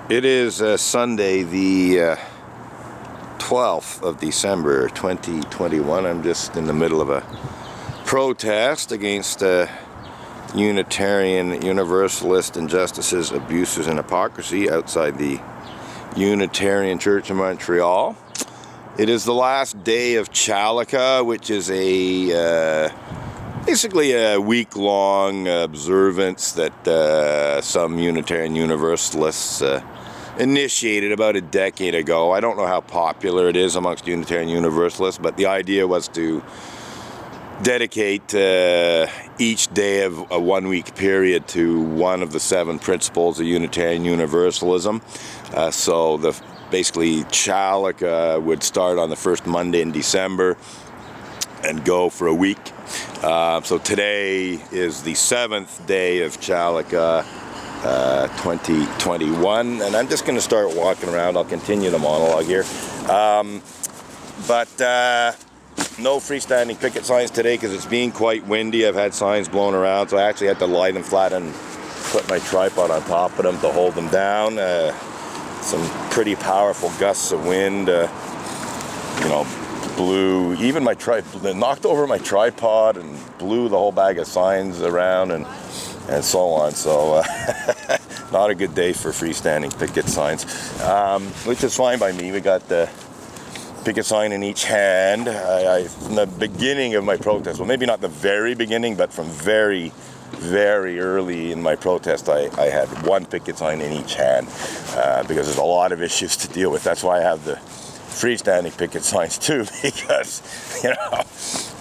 It is Sunday, the 12th of December, 2021. I'm just in the middle of a protest against Unitarian, Universalist injustices, abuses, and hypocrisy outside the Unitarian Church in Montreal. It is the last day of Chalica, which is basically a week-long observance that some Unitarian Universalists initiated about a decade ago. I don't know how popular it is amongst Unitarian Universalists, but the idea was to dedicate each day of a one-week period to one of the 7 principles of Unitarian Universalism. So basically Chalica would start on the first Monday in December and go for a week. So today is the 7th day of Chalica 2021, and I'm just going to start walking around. I'll continue the monologue here. But no freestanding picket signs today because it's being quite windy. I've had signs blown around, so I actually had to lie them flat and put my tripod on top of them to hold them down. Some pretty powerful gusts of wind, blew even my knocked over my tripod and blew the whole bag of signs around and so on. So not a good day for freestanding picket signs, which is fine by me. We got the picket sign in each hand. In the beginning of my protest, well, maybe not the very beginning, but from very, very early in my protest, I had one picket sign in each hand because there's a lot of issues to deal with. That's why I have the freestanding picket signs too, because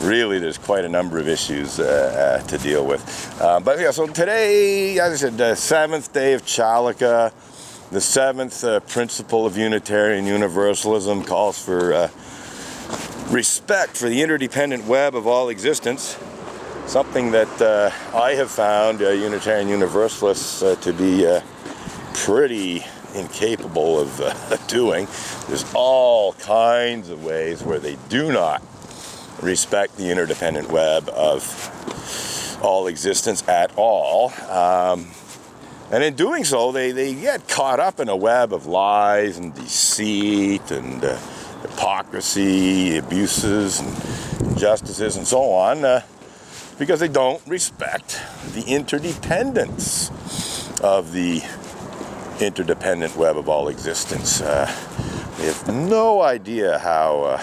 really there's quite a number of issues to deal with. But yeah, so today, as I said, the 7th day of Chalica, the 7th principle of Unitarian Universalism calls for respect for the interdependent web of all existence, something that I have found Unitarian Universalists to be pretty incapable of doing. There's all kinds of ways where they do not respect the interdependent web of all existence at all. And in doing so, they get caught up in a web of lies and deceit and hypocrisy, abuses and injustices and so on, because they don't respect the interdependence of the interdependent web of all existence. They have no idea how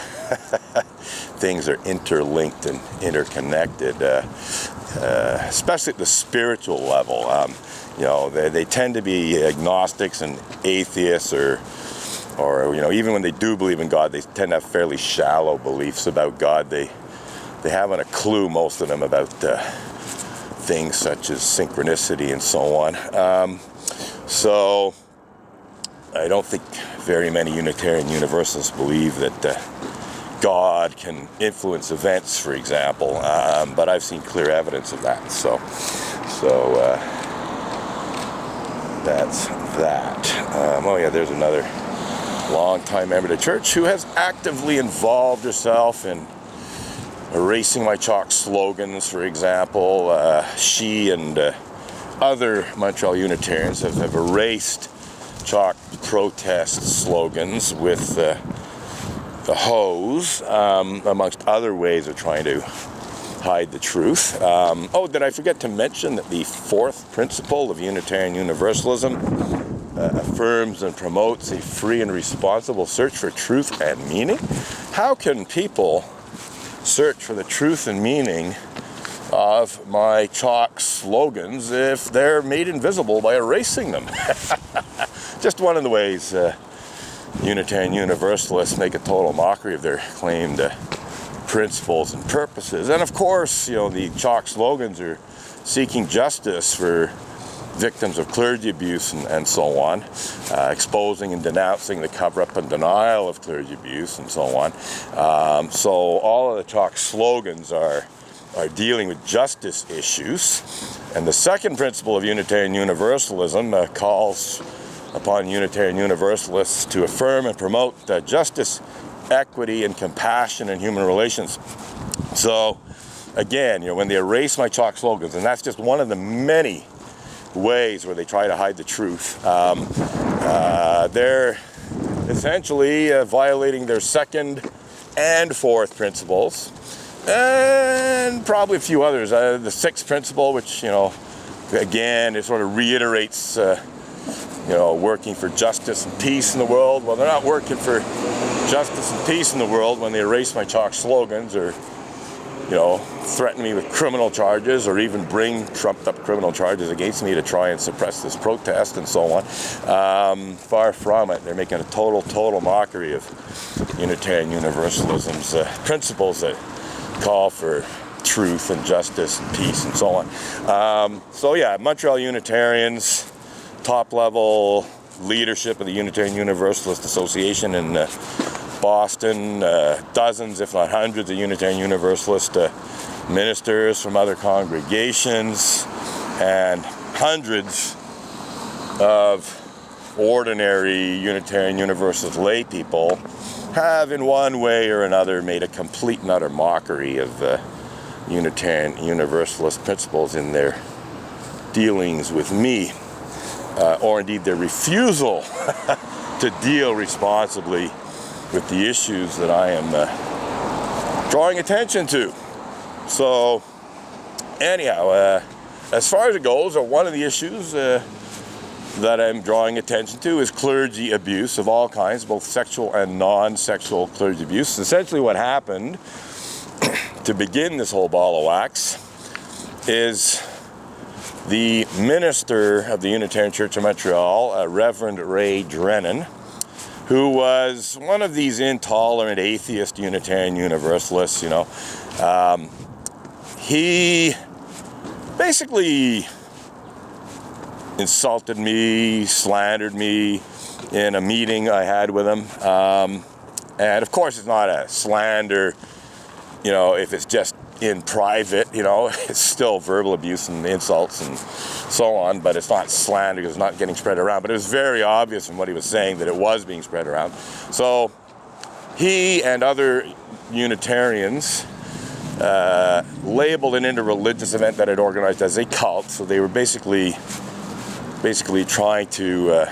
things are interlinked and interconnected, especially at the spiritual level. They tend to be agnostics and atheists, or even when they do believe in God, they tend to have fairly shallow beliefs about God. They haven't a clue, most of them, about things such as synchronicity and so on. So I don't think very many Unitarian Universalists believe that God can influence events, for example, but I've seen clear evidence of that. So that's that. There's another long-time member of the church who has actively involved herself in erasing my chalk slogans, for example. She and other Montreal Unitarians have erased chalk protest slogans with the hose, amongst other ways of trying to hide the truth. Did I forget to mention that the 4th principle of Unitarian Universalism affirms and promotes a free and responsible search for truth and meaning? How can people search for the truth and meaning of my chalk slogans if they're made invisible by erasing them? Just one of the ways Unitarian Universalists make a total mockery of their claimed principles and purposes. And of course, the chalk slogans are seeking justice for victims of clergy abuse and so on, exposing and denouncing the cover-up and denial of clergy abuse and so on. So all of the chalk slogans are dealing with justice issues. And the 2nd principle of Unitarian Universalism calls upon Unitarian Universalists to affirm and promote justice, equity, and compassion in human relations. So, again, when they erase my chalk slogans, and that's just one of the many ways where they try to hide the truth. They're essentially violating their second and fourth principles, and probably a few others. The sixth principle, which, again, it sort of reiterates, working for justice and peace in the world. Well, they're not working for justice and peace in the world when they erase my chalk slogans, or threaten me with criminal charges, or even bring trumped up criminal charges against me to try and suppress this protest and so on. Far from it. They're making a total mockery of Unitarian Universalism's principles that call for truth and justice and peace and so on. Montreal Unitarians, top level leadership of the Unitarian Universalist Association in Boston, dozens, if not hundreds, of Unitarian Universalist ministers from other congregations, and hundreds of ordinary Unitarian Universalist lay people have in one way or another made a complete and utter mockery of Unitarian Universalist principles in their dealings with me, or indeed their refusal to deal responsibly with the issues that I am drawing attention to. So, anyhow, as far as it goes, one of the issues that I'm drawing attention to is clergy abuse of all kinds, both sexual and non-sexual clergy abuse. Essentially what happened to begin this whole ball of wax is the minister of the Unitarian Church of Montreal, Reverend Ray Drennan, who was one of these intolerant atheist Unitarian Universalists, he basically insulted me, slandered me in a meeting I had with him. And of course it's not a slander, if it's just in private, it's still verbal abuse and insults and so on, but it's not slander because it's not getting spread around. But it was very obvious from what he was saying that it was being spread around. So he and other Unitarians labeled an interreligious event that I'd organized as a cult. So they were basically trying to,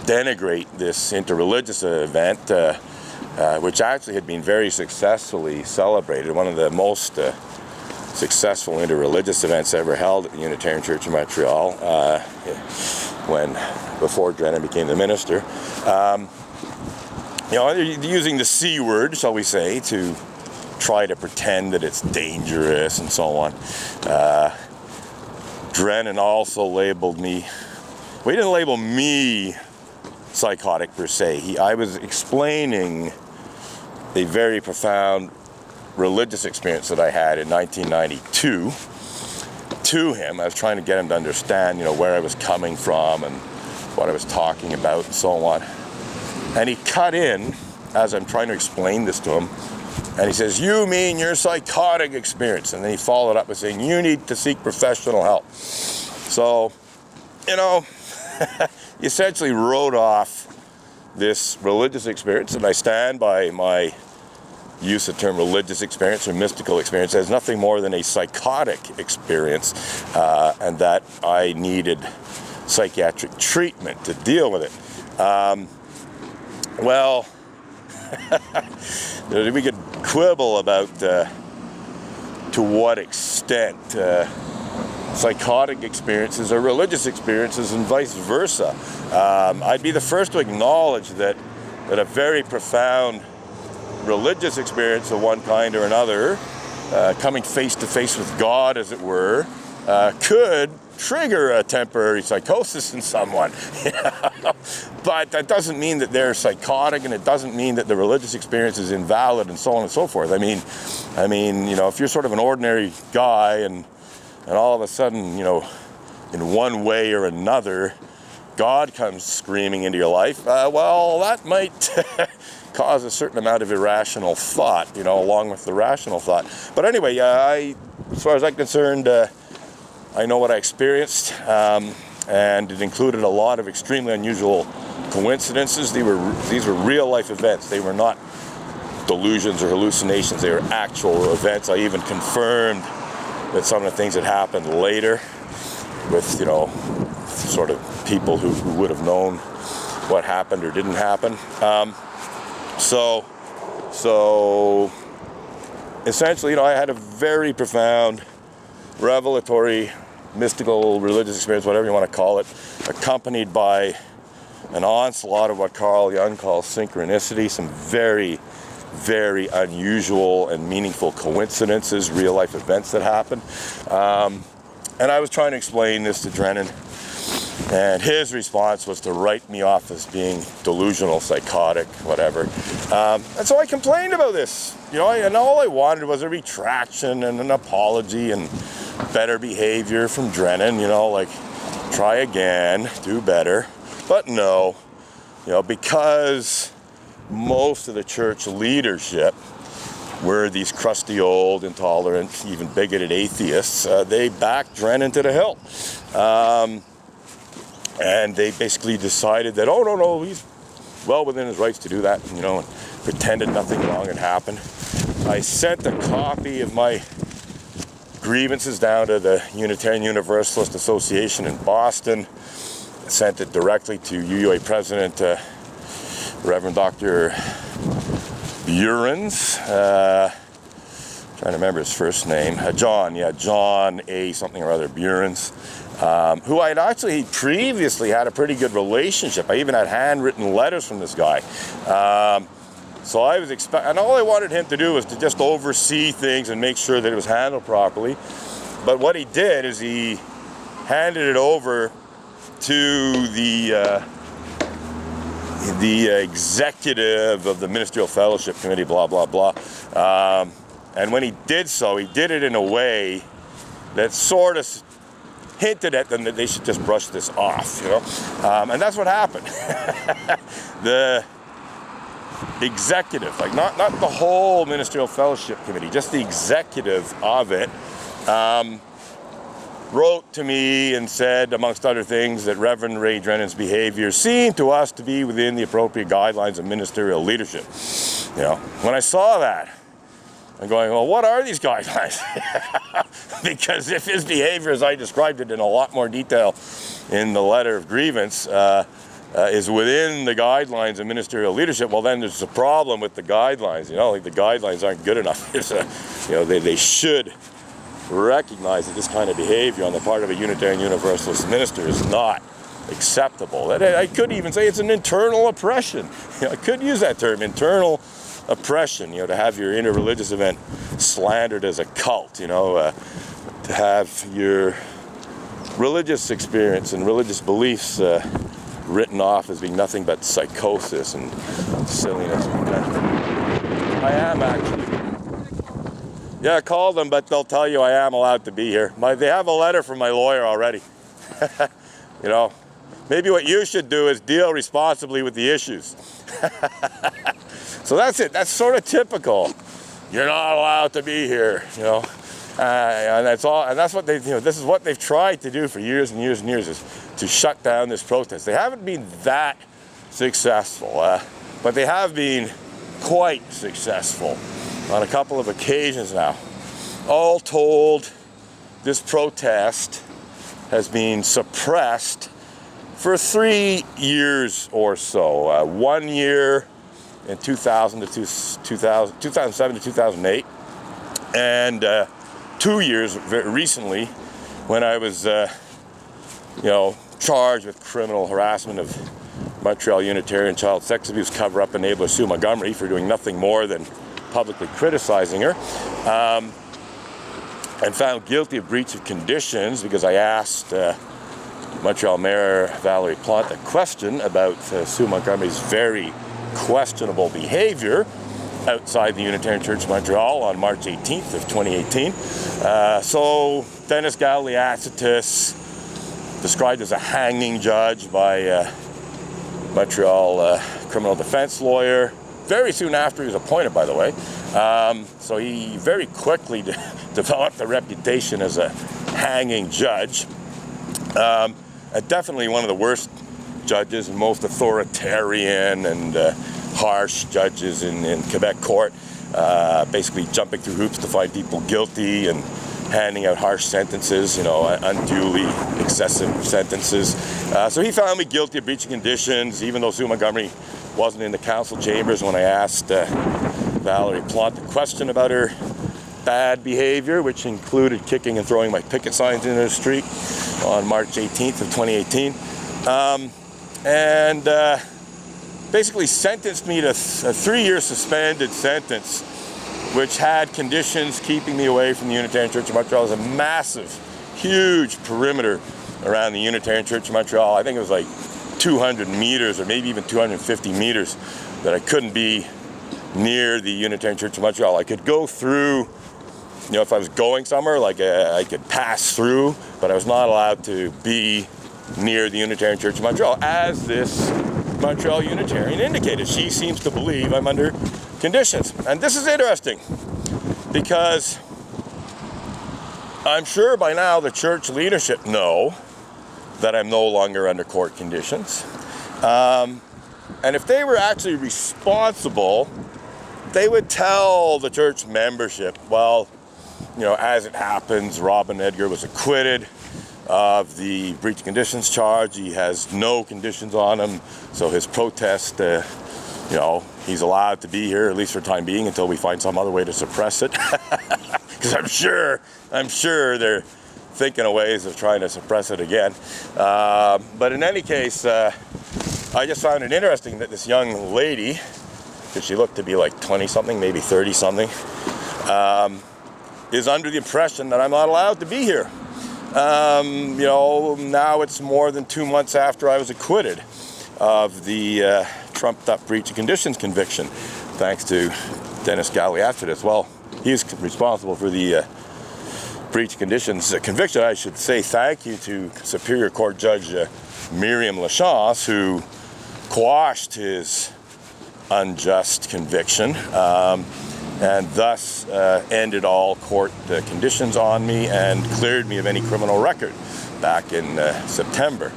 denigrate this interreligious event, which actually had been very successfully celebrated. One of the most successful interreligious events ever held at the Unitarian Church of Montreal, before Drennan became the minister. They're using the C word, shall we say, to try to pretend that it's dangerous and so on. Drennan also labeled me, well, he didn't label me psychotic per se. I was explaining a very profound religious experience that I had in 1992 to him. I was trying to get him to understand, where I was coming from and what I was talking about and so on. And he cut in as I'm trying to explain this to him, and he says, "You mean your psychotic experience?" And then he followed up with saying, "You need to seek professional help." So, he essentially wrote off this religious experience, and I stand by my use of the term religious experience or mystical experience as nothing more than a psychotic experience, and that I needed psychiatric treatment to deal with it. We could quibble about to what extent psychotic experiences are religious experiences and vice versa. I'd be the first to acknowledge that a very profound religious experience of one kind or another, coming face to face with God, as it were, could trigger a temporary psychosis in someone. But that doesn't mean that they're psychotic, and it doesn't mean that the religious experience is invalid and so on and so forth. I mean, if you're sort of an ordinary guy and all of a sudden, in one way or another, God comes screaming into your life, that might cause a certain amount of irrational thought, along with the rational thought. But anyway, as far as I'm concerned, I know what I experienced, and it included a lot of extremely unusual coincidences. These were real life events. They were not delusions or hallucinations. They were actual events. I even confirmed that some of the things that happened later. with, sort of people who would have known what happened or didn't happen. So essentially, I had a very profound, revelatory, mystical, religious experience, whatever you want to call it, accompanied by an onslaught of what Carl Jung calls synchronicity, some very, very unusual and meaningful coincidences, real-life events that happened. And I was trying to explain this to Drennan, and his response was to write me off as being delusional, psychotic, whatever. And so I complained about this, and all I wanted was a retraction and an apology and better behavior from Drennan, like try again, do better. But no, because most of the church leadership were these crusty old, intolerant, even bigoted atheists, they backed Drennan to the hill. And they basically decided that, oh, no, he's well within his rights to do that, and pretended nothing wrong had happened. I sent a copy of my grievances down to the Unitarian Universalist Association in Boston. I sent it directly to UUA President, Reverend Dr. Burens, trying to remember his first name, John A. something or other, Burens, who I had actually previously had a pretty good relationship. I even had handwritten letters from this guy. So I was and all I wanted him to do was to just oversee things and make sure that it was handled properly. But what he did is he handed it over to the executive of the Ministerial Fellowship Committee, blah, blah, blah. And when he did so, he did it in a way that sort of hinted at them that they should just brush this off, and that's what happened. The executive, like not the whole Ministerial Fellowship Committee, just the executive of it, wrote to me and said, amongst other things, that Reverend Ray Drennan's behavior seemed to us to be within the appropriate guidelines of ministerial leadership. When I saw that, I'm going, well, what are these guidelines? Because if his behavior, as I described it in a lot more detail in the letter of grievance, is within the guidelines of ministerial leadership, well, then there's a problem with the guidelines. The guidelines aren't good enough. They should recognize that this kind of behavior on the part of a Unitarian Universalist minister is not acceptable. I could even say it's an internal oppression. I could use that term, internal oppression, to have your interreligious event slandered as a cult, to have your religious experience and religious beliefs written off as being nothing but psychosis and silliness. I am actually. Yeah, call them, but they'll tell you I am allowed to be here. They have a letter from my lawyer already. Maybe what you should do is deal responsibly with the issues. So that's it. That's sort of typical. You're not allowed to be here, and that's all. And that's what they, this is what they've tried to do for years and years and years, is to shut down this protest. They haven't been that successful, but they have been quite successful on a couple of occasions now. All told, this protest has been suppressed for 3 years or so. 1 year in 2007 to 2008, and 2 years very recently when I was, charged with criminal harassment of Montreal Unitarian child sex abuse cover-up enabler Sue Montgomery for doing nothing more than publicly criticizing her, and found guilty of breach of conditions because I asked Montreal Mayor Valerie Plante a question about Sue Montgomery's very questionable behavior outside the Unitarian Church of Montreal on March 18th of 2018. So Dennis Galiacitis, described as a hanging judge by Montreal criminal defense lawyer, very soon after he was appointed, by the way. So he very quickly developed a reputation as a hanging judge. Definitely one of the worst judges and most authoritarian and harsh judges in Quebec court, basically jumping through hoops to find people guilty and handing out harsh sentences, unduly excessive sentences. So he found me guilty of breaching conditions, even though Sue Montgomery wasn't in the council chambers when I asked Valerie Plante a question about her bad behavior, which included kicking and throwing my picket signs into the street on March 18th of 2018. And basically sentenced me to a 3-year suspended sentence, which had conditions keeping me away from the Unitarian Church of Montreal. It was a massive, huge perimeter around the Unitarian Church of Montreal. I think it was like 200 meters or maybe even 250 meters that I couldn't be near the Unitarian Church of Montreal. I could go through, if I was going somewhere, like I could pass through, but I was not allowed to be near the Unitarian Church of Montreal, as this Montreal Unitarian indicated. She seems to believe I'm under conditions. And this is interesting, because I'm sure by now the church leadership know that I'm no longer under court conditions. And if they were actually responsible, they would tell the church membership, well, as it happens, Robin Edgar was acquitted of the breach of conditions charge. He has no conditions on him, so his protest, he's allowed to be here, at least for the time being, until we find some other way to suppress it. Because I'm sure they're thinking of ways of trying to suppress it again. But in any case, I just found it interesting that this young lady, because she looked to be like 20-something, maybe 30-something, is under the impression that I'm not allowed to be here. Now it's more than 2 months after I was acquitted of the trumped up breach of conditions conviction, thanks to Dennis Galloway after this. Well, he's responsible for the breach of conditions conviction. I should say thank you to Superior Court Judge Miriam Lachance, who quashed his unjust conviction, and thus ended all court conditions on me and cleared me of any criminal record back in September.